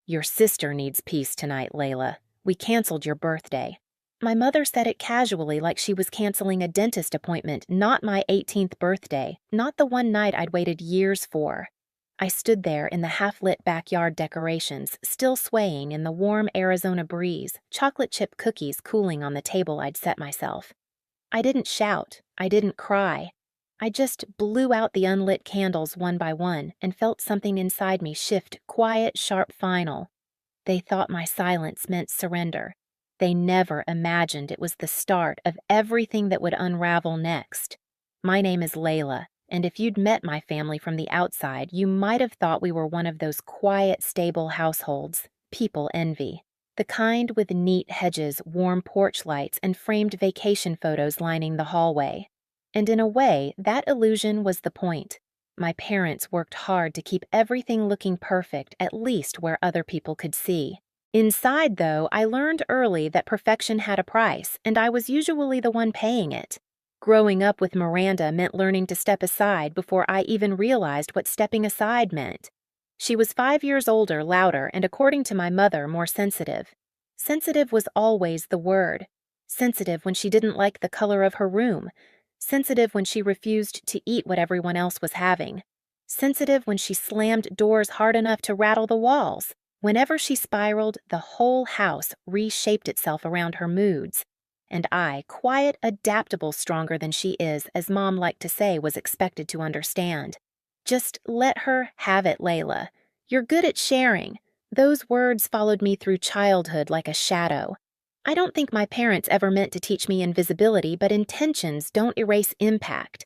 "Your sister needs peace tonight, Layla. We canceled your birthday." My mother said it casually, like she was canceling a dentist appointment, not my 18th birthday, not the one night I'd waited years for. I stood there in the half-lit backyard decorations, still swaying in the warm Arizona breeze, chocolate chip cookies cooling on the table I'd set myself. I didn't shout. I didn't cry. I just blew out the unlit candles one by one and felt something inside me shift quiet, sharp, final. They thought my silence meant surrender. They never imagined it was the start of everything that would unravel next. My name is Layla, and if you'd met my family from the outside, you might have thought we were one of those quiet, stable households people envy. The kind with neat hedges, warm porch lights, and framed vacation photos lining the hallway. And in a way, that illusion was the point. My parents worked hard to keep everything looking perfect, at least where other people could see. Inside, though, I learned early that perfection had a price, and I was usually the one paying it. Growing up with Miranda meant learning to step aside before I even realized what stepping aside meant. She was 5 years older, louder, and according to my mother, more sensitive. Sensitive was always the word. Sensitive when she didn't like the color of her room. Sensitive when she refused to eat what everyone else was having. Sensitive when she slammed doors hard enough to rattle the walls. Whenever she spiraled, the whole house reshaped itself around her moods. And I, quiet, adaptable, stronger than she is, as Mom liked to say, was expected to understand. Just let her have it, Layla. You're good at sharing. Those words followed me through childhood like a shadow. I don't think my parents ever meant to teach me invisibility, but intentions don't erase impact.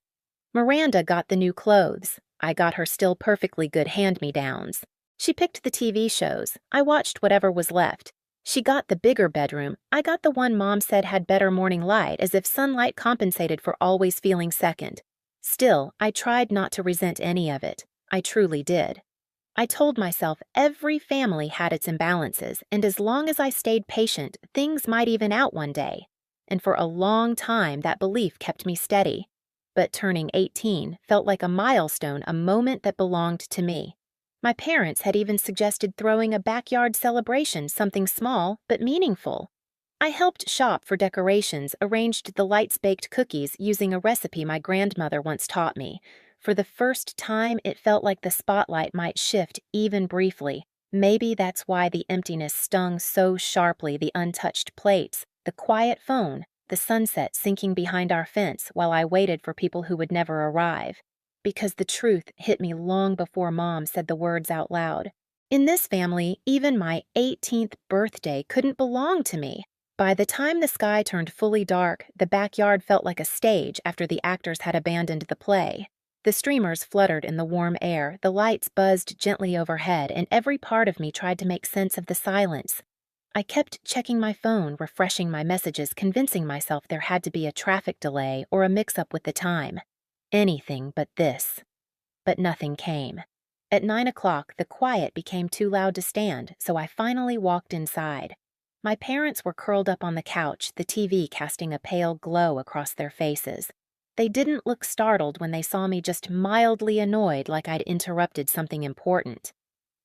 Miranda got the new clothes. I got her still perfectly good hand-me-downs. She picked the TV shows. I watched whatever was left. She got the bigger bedroom. I got the one Mom said had better morning light, as if sunlight compensated for always feeling second. Still, I tried not to resent any of it. I truly did. I told myself every family had its imbalances, and as long as I stayed patient, things might even out one day. And for a long time, that belief kept me steady. But turning 18 felt like a milestone, a moment that belonged to me. My parents had even suggested throwing a backyard celebration, something small but meaningful. I helped shop for decorations, arranged the lights-baked cookies using a recipe my grandmother once taught me. For the first time, it felt like the spotlight might shift even briefly. Maybe that's why the emptiness stung so sharply, the untouched plates, the quiet phone, the sunset sinking behind our fence while I waited for people who would never arrive. Because the truth hit me long before Mom said the words out loud. In this family, even my 18th birthday couldn't belong to me. By the time the sky turned fully dark, the backyard felt like a stage after the actors had abandoned the play. The streamers fluttered in the warm air, the lights buzzed gently overhead, and every part of me tried to make sense of the silence. I kept checking my phone, refreshing my messages, convincing myself there had to be a traffic delay or a mix-up with the time. Anything but this. But nothing came. At 9 o'clock, the quiet became too loud to stand, so I finally walked inside. My parents were curled up on the couch, the TV casting a pale glow across their faces. They didn't look startled when they saw me, just mildly annoyed, like I'd interrupted something important.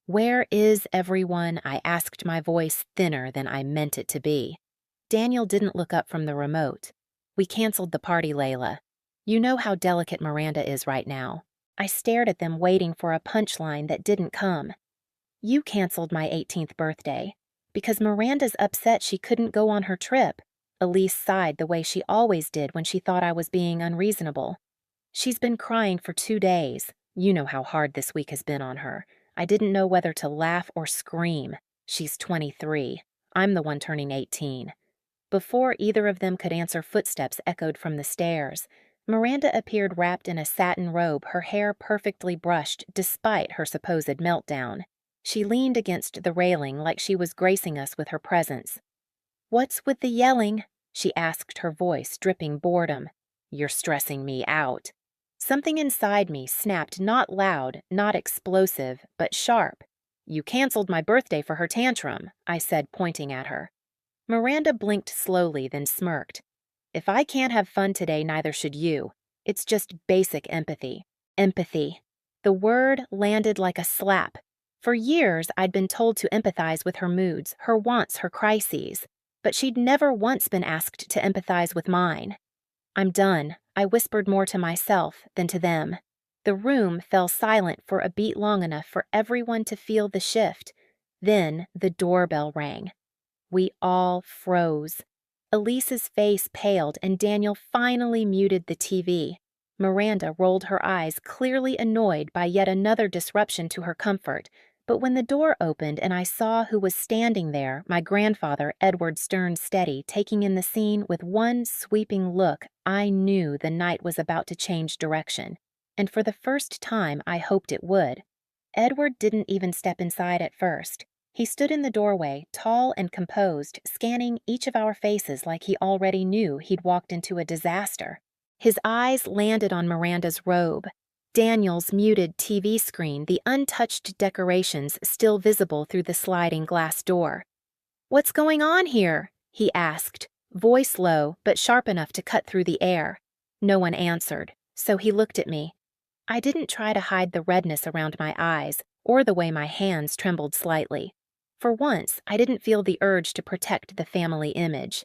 "Where is everyone?" I asked, my voice thinner than I meant it to be. Daniel didn't look up from the remote. "We canceled the party, Layla. You know how delicate Miranda is right now." I stared at them, waiting for a punchline that didn't come. "You canceled my 18th birthday. Because Miranda's upset she couldn't go on her trip." Elise sighed the way she always did when she thought I was being unreasonable. "She's been crying for 2 days. You know how hard this week has been on her. I didn't know whether to laugh or scream. She's 23. I'm the one turning 18. Before either of them could answer, footsteps echoed from the stairs. Miranda appeared wrapped in a satin robe, her hair perfectly brushed despite her supposed meltdown. She leaned against the railing like she was gracing us with her presence. "What's with the yelling?" she asked, her voice dripping boredom. "You're stressing me out." Something inside me snapped, not loud, not explosive, but sharp. "You canceled my birthday for her tantrum," I said, pointing at her. Miranda blinked slowly, then smirked. "If I can't have fun today, neither should you. It's just basic empathy." Empathy. The word landed like a slap. For years, I'd been told to empathize with her moods, her wants, her crises, but she'd never once been asked to empathize with mine. "I'm done," I whispered more to myself than to them. The room fell silent for a beat long enough for everyone to feel the shift. Then the doorbell rang. We all froze. Elise's face paled and Daniel finally muted the TV. Miranda rolled her eyes, clearly annoyed by yet another disruption to her comfort. But when the door opened and I saw who was standing there, my grandfather, Edward Stern Steady, taking in the scene with one sweeping look, I knew the night was about to change direction. And for the first time, I hoped it would. Edward didn't even step inside at first. He stood in the doorway, tall and composed, scanning each of our faces like he already knew he'd walked into a disaster. His eyes landed on Miranda's robe, Daniel's muted TV screen, the untouched decorations still visible through the sliding glass door. "What's going on here?" he asked, voice low but sharp enough to cut through the air. No one answered, so he looked at me. I didn't try to hide the redness around my eyes or the way my hands trembled slightly. For once, I didn't feel the urge to protect the family image.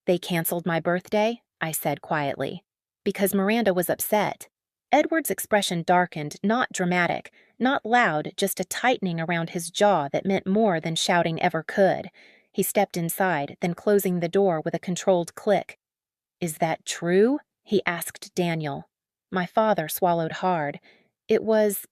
"They canceled my birthday," I said quietly, because Miranda was upset. Edward's expression darkened, not dramatic, not loud, just a tightening around his jaw that meant more than shouting ever could. He stepped inside, then closing the door with a controlled click. "Is that true?" he asked Daniel. My father swallowed hard. "It was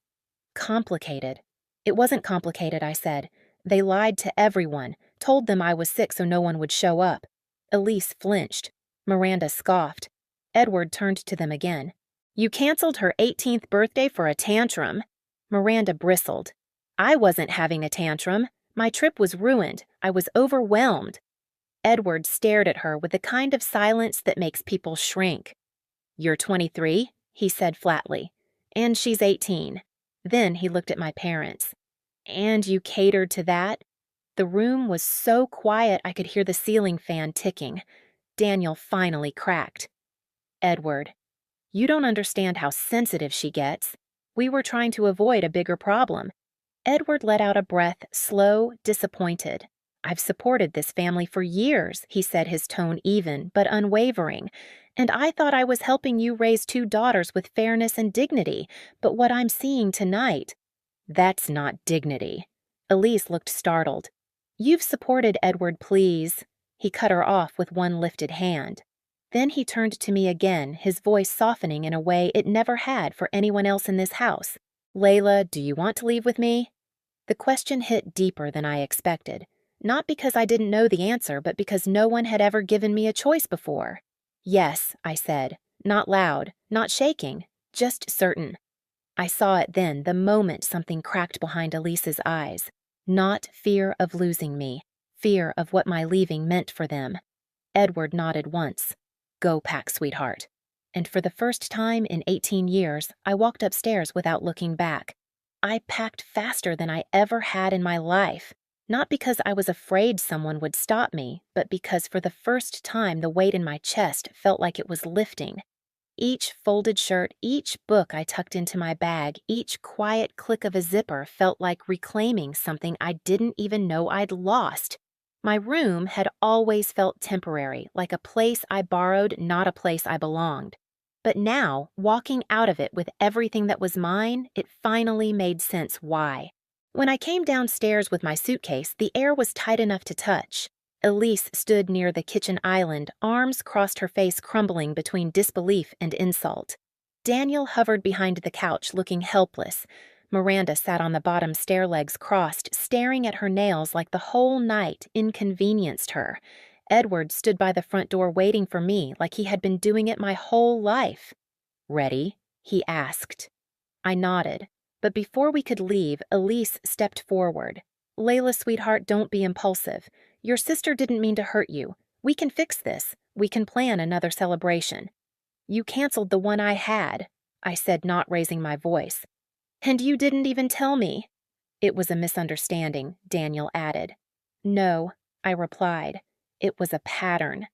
complicated." "It wasn't complicated," I said. "They lied to everyone, told them I was sick so no one would show up." Elise flinched. Miranda scoffed. Edward turned to them again. "You canceled her 18th birthday for a tantrum." Miranda bristled. "I wasn't having a tantrum. My trip was ruined. I was overwhelmed." Edward stared at her with the kind of silence that makes people shrink. "You're 23, he said flatly. "And she's 18. Then he looked at my parents. "And you catered to that?" The room was so quiet I could hear the ceiling fan ticking. Daniel finally cracked. "Edward, you don't understand how sensitive she gets. We were trying to avoid a bigger problem." Edward let out a breath, slow, disappointed. "I've supported this family for years," he said, his tone even, but unwavering. "And I thought I was helping you raise 2 daughters with fairness and dignity, but what I'm seeing tonight—" "That's not dignity." Elise looked startled. "You've supported Edward, please." He cut her off with one lifted hand. Then he turned to me again, his voice softening in a way it never had for anyone else in this house. "Layla, do you want to leave with me?" The question hit deeper than I expected. Not because I didn't know the answer, but because no one had ever given me a choice before. "Yes," I said, not loud, not shaking, just certain. I saw it then, the moment something cracked behind Elise's eyes. Not fear of losing me, fear of what my leaving meant for them. Edward nodded once. "Go pack, sweetheart." And for the first time in 18 years, I walked upstairs without looking back. I packed faster than I ever had in my life. Not because I was afraid someone would stop me, but because for the first time the weight in my chest felt like it was lifting. Each folded shirt, each book I tucked into my bag, each quiet click of a zipper felt like reclaiming something I didn't even know I'd lost. My room had always felt temporary, like a place I borrowed, not a place I belonged. But now, walking out of it with everything that was mine, it finally made sense why. When I came downstairs with my suitcase, the air was tight enough to touch. Elise stood near the kitchen island, arms crossed, her face crumbling between disbelief and insult. Daniel hovered behind the couch, looking helpless. Miranda sat on the bottom stair, legs crossed, staring at her nails like the whole night inconvenienced her. Edward stood by the front door waiting for me like he had been doing it my whole life. "Ready?" he asked. I nodded, but before we could leave, Elise stepped forward. "Layla, sweetheart, don't be impulsive. Your sister didn't mean to hurt you. We can fix this. We can plan another celebration." "You canceled the one I had," I said, not raising my voice. "And you didn't even tell me." "It was a misunderstanding," Daniel added. "No," I replied. "It was a pattern."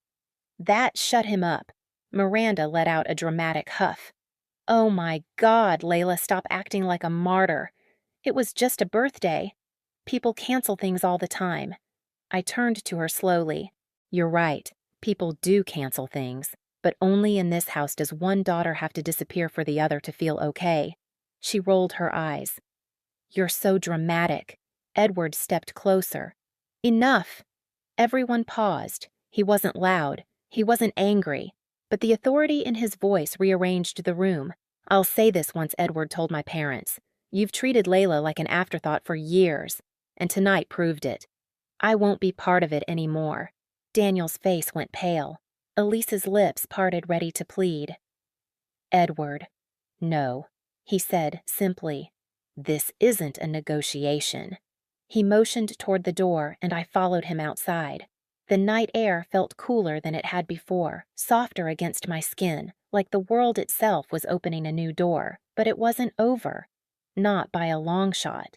That shut him up. Miranda let out a dramatic huff. "Oh my God, Layla, stop acting like a martyr." It was just a birthday. People cancel things all the time. I turned to her slowly. You're right. People do cancel things. But only in this house does one daughter have to disappear for the other to feel okay. She rolled her eyes. You're so dramatic. Edward stepped closer. Enough. Everyone paused. He wasn't loud. He wasn't angry. But the authority in his voice rearranged the room. I'll say this once Edward told my parents. You've treated Layla like an afterthought for years, and tonight proved it. I won't be part of it anymore. Daniel's face went pale. Elise's lips parted ready to plead. Edward. No, he said simply. This isn't a negotiation. He motioned toward the door, and I followed him outside. The night air felt cooler than it had before, softer against my skin, like the world itself was opening a new door, but it wasn't over. Not by a long shot.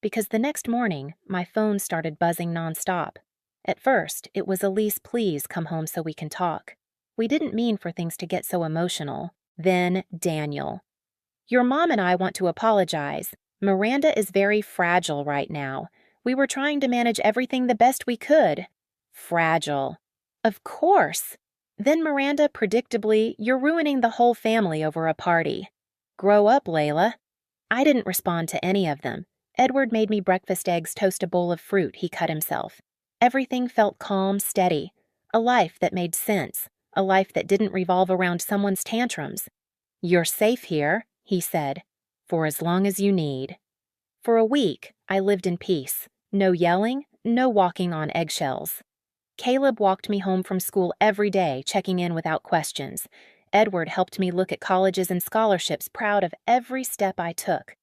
Because the next morning, my phone started buzzing nonstop. At first, it was Elise, please come home so we can talk. We didn't mean for things to get so emotional. Then Daniel. Your mom and I want to apologize. Miranda is very fragile right now. We were trying to manage everything the best we could. Fragile. Of course. Then Miranda, predictably, you're ruining the whole family over a party. Grow up, Layla. I didn't respond to any of them. Edward made me breakfast eggs toast a bowl of fruit he cut himself. Everything felt calm, steady. A life that made sense. A life that didn't revolve around someone's tantrums. You're safe here, he said, for as long as you need. For a week, I lived in peace. No yelling, no walking on eggshells. Caleb walked me home from school every day, checking in without questions. Edward helped me look at colleges and scholarships, proud of every step I took.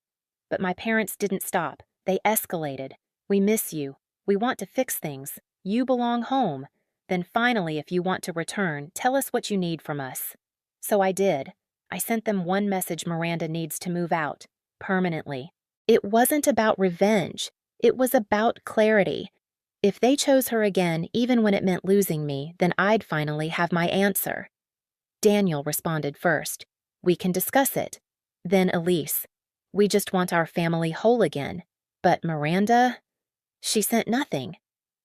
But my parents didn't stop. They escalated. We miss you. We want to fix things. You belong home. Then finally, if you want to return, tell us what you need from us. So I did. I sent them one message: Miranda needs to move out. Permanently. It wasn't about revenge. It was about clarity. If they chose her again, even when it meant losing me, then I'd finally have my answer. Daniel responded first. We can discuss it. Then Elise. We just want our family whole again. But Miranda? She sent nothing.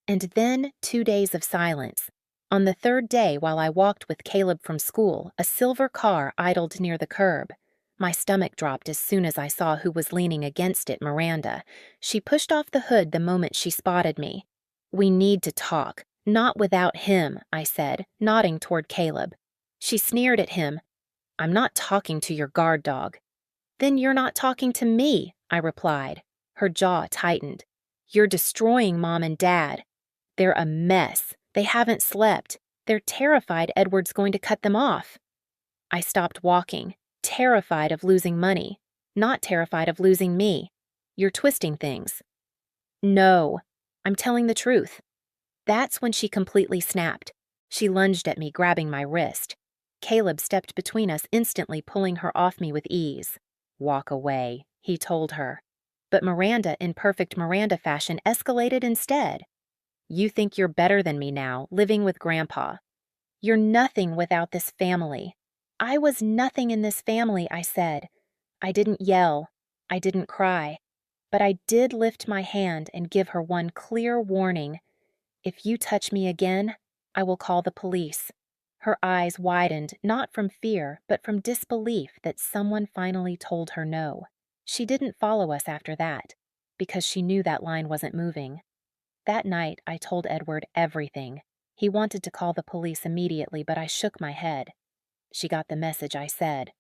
And then 2 days of silence. On the third day, while I walked with Caleb from school, a silver car idled near the curb. My stomach dropped as soon as I saw who was leaning against it, Miranda. She pushed off the hood the moment she spotted me. We need to talk. Not without him, I said, nodding toward Caleb. She sneered at him. I'm not talking to your guard dog. Then you're not talking to me, I replied. Her jaw tightened. You're destroying Mom and Dad. They're a mess. They haven't slept. They're terrified Edward's going to cut them off. I stopped walking, terrified of losing money, not terrified of losing me. You're twisting things. No, I'm telling the truth. That's when she completely snapped. She lunged at me, grabbing my wrist. Caleb stepped between us, instantly pulling her off me with ease. Walk away, he told her. But Miranda, in perfect Miranda fashion, escalated instead. You think you're better than me now, living with Grandpa. You're nothing without this family. I was nothing in this family, I said. I didn't yell. I didn't cry. But I did lift my hand and give her one clear warning. If you touch me again, I will call the police. Her eyes widened, not from fear, but from disbelief that someone finally told her no. She didn't follow us after that, because she knew that line wasn't moving. That night, I told Edward everything. He wanted to call the police immediately, but I shook my head. She got the message, I said.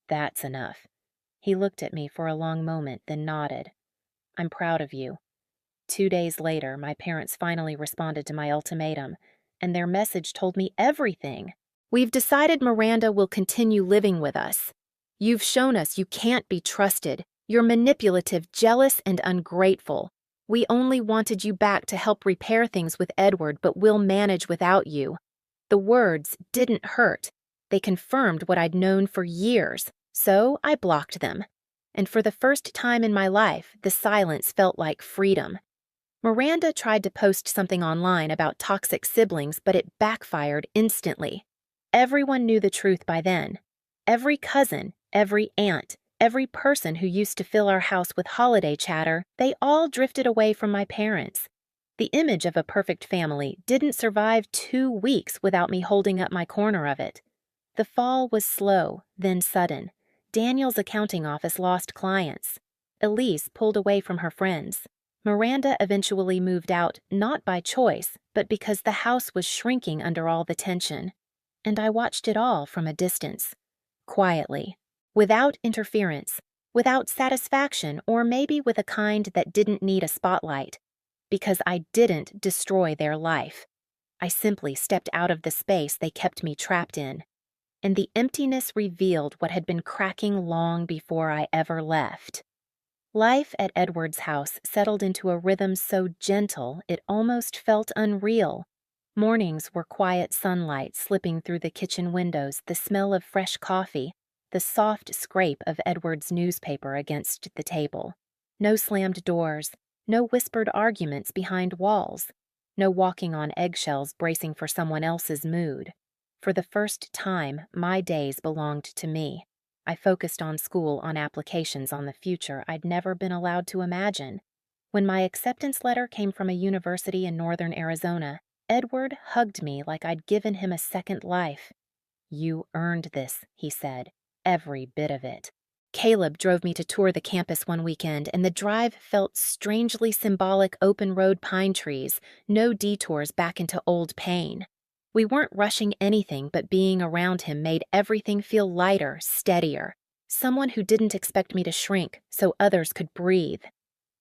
That's enough. He looked at me for a long moment, then nodded. I'm proud of you. 2 days later, my parents finally responded to my ultimatum, and their message told me everything. We've decided Miranda will continue living with us. You've shown us you can't be trusted. You're manipulative, jealous, and ungrateful. We only wanted you back to help repair things with Edward, but we'll manage without you. The words didn't hurt. They confirmed what I'd known for years, so I blocked them. And for the first time in my life, the silence felt like freedom. Miranda tried to post something online about toxic siblings, but it backfired instantly. Everyone knew the truth by then. Every cousin, every aunt, Every person who used to fill our house with holiday chatter, they all drifted away from my parents. The image of a perfect family didn't survive 2 weeks without me holding up my corner of it. The fall was slow, then sudden. Daniel's accounting office lost clients. Elise pulled away from her friends. Miranda eventually moved out, not by choice, but because the house was shrinking under all the tension. And I watched it all from a distance. Quietly. Without interference. Without satisfaction, or maybe with a kind that didn't need a spotlight. Because I didn't destroy their life. I simply stepped out of the space they kept me trapped in. And the emptiness revealed what had been cracking long before I ever left. Life at Edward's house settled into a rhythm so gentle it almost felt unreal. Mornings were quiet sunlight slipping through the kitchen windows, the smell of fresh coffee, the soft scrape of Edward's newspaper against the table. No slammed doors, no whispered arguments behind walls, no walking on eggshells bracing for someone else's mood. For the first time, my days belonged to me. I focused on school, on applications, on the future I'd never been allowed to imagine. When my acceptance letter came from a university in northern Arizona, Edward hugged me like I'd given him a second life. "You earned this," he said, "every bit of it." Caleb drove me to tour the campus one weekend, and the drive felt strangely symbolic: open road pine trees, no detours back into old pain. We weren't rushing anything, but being around him made everything feel lighter, steadier. Someone who didn't expect me to shrink so others could breathe.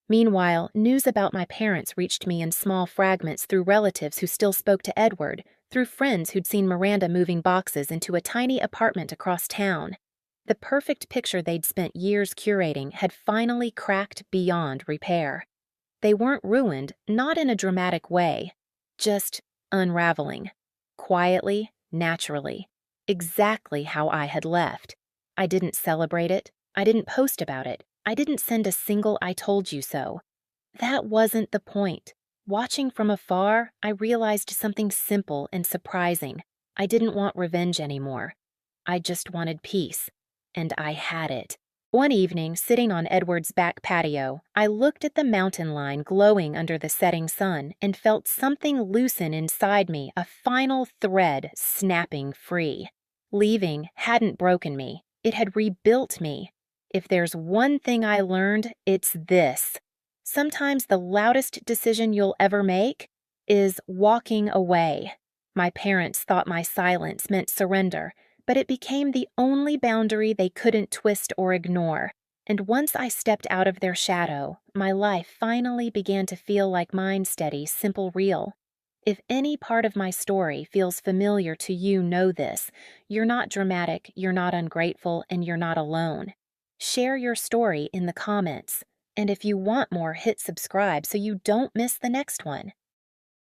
Meanwhile, news about my parents reached me in small fragments through relatives who still spoke to Edward, through friends who'd seen Miranda moving boxes into a tiny apartment across town. The perfect picture they'd spent years curating had finally cracked beyond repair. They weren't ruined, not in a dramatic way, just unraveling. Quietly, naturally. Exactly how I had left. I didn't celebrate it. I didn't post about it. I didn't send a single "I told you so." That wasn't the point. Watching from afar, I realized something simple and surprising. I didn't want revenge anymore. I just wanted peace. And I had it. One evening, sitting on Edward's back patio, I looked at the mountain line glowing under the setting sun and felt something loosen inside me, a final thread snapping free. Leaving hadn't broken me. It had rebuilt me. If there's one thing I learned, it's this. Sometimes the loudest decision you'll ever make is walking away. My parents thought my silence meant surrender, but it became the only boundary they couldn't twist or ignore. And once I stepped out of their shadow, my life finally began to feel like mine: steady, simple, real. If any part of my story feels familiar to you, know this. You're not dramatic, you're not ungrateful, and you're not alone. Share your story in the comments. And if you want more, hit subscribe so you don't miss the next one.